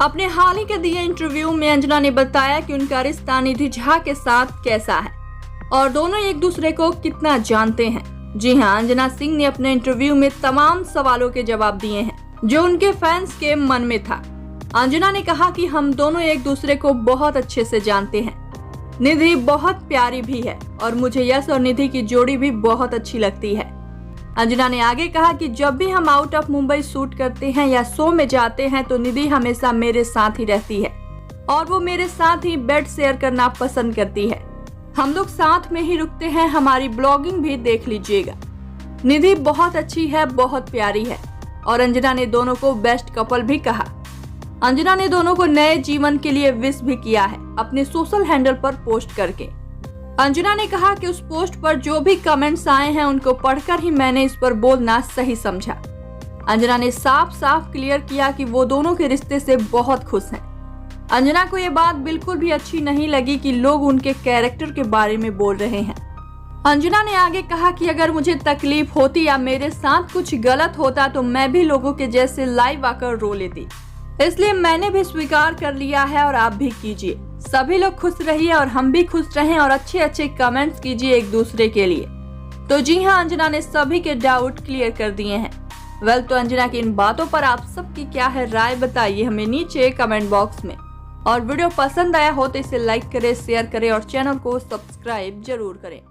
अपने हाल ही के दिए इंटरव्यू में अंजना ने बताया कि उनका रिश्ता निधि झा के साथ कैसा है और दोनों एक दूसरे को कितना जानते हैं। जी हाँ, अंजना सिंह ने अपने इंटरव्यू में तमाम सवालों के जवाब दिए हैं जो उनके फैंस के मन में था। अंजना ने कहा कि हम दोनों एक दूसरे को बहुत अच्छे से जानते हैं। निधि बहुत प्यारी भी है और मुझे यश और निधि की जोड़ी भी बहुत अच्छी लगती है। अंजना ने आगे कहा कि जब भी हम आउट ऑफ मुंबई शूट करते हैं या शो में जाते हैं तो निधि हमेशा मेरे साथ ही रहती है और वो मेरे साथ ही बेड शेयर करना पसंद करती है। हम लोग साथ में ही रुकते हैं, हमारी ब्लॉगिंग भी देख लीजिएगा। निधि बहुत अच्छी है, बहुत प्यारी है और अंजना ने दोनों को बेस्ट कपल भी कहा। अंजना ने दोनों को नए जीवन के लिए विश भी किया है अपने सोशल हैंडल पर पोस्ट करके। अंजना ने कहा कि उस पोस्ट पर जो भी कमेंट्स आए हैं उनको पढ़कर ही मैंने इस पर बोलना सही समझा। अंजना ने साफ साफ क्लियर किया कि वो दोनों के रिश्ते से बहुत खुश हैं। अंजना को ये बात बिल्कुल भी अच्छी नहीं लगी कि लोग उनके कैरेक्टर के बारे में बोल रहे हैं। अंजना ने आगे कहा कि अगर मुझे तकलीफ होती या मेरे साथ कुछ गलत होता तो मैं भी लोगों के जैसे लाइव आकर रो लेती, इसलिए मैंने भी स्वीकार कर लिया है और आप भी कीजिए। सभी लोग खुश रहिए और हम भी खुश रहें और अच्छे अच्छे कमेंट्स कीजिए एक दूसरे के लिए। तो जी हाँ, अंजना ने सभी के डाउट क्लियर कर दिए हैं। तो अंजना की इन बातों पर आप सबकी क्या है राय, बताइए हमें नीचे कमेंट बॉक्स में। और वीडियो पसंद आया हो तो इसे लाइक करें, शेयर करें और चैनल को सब्सक्राइब जरूर करें।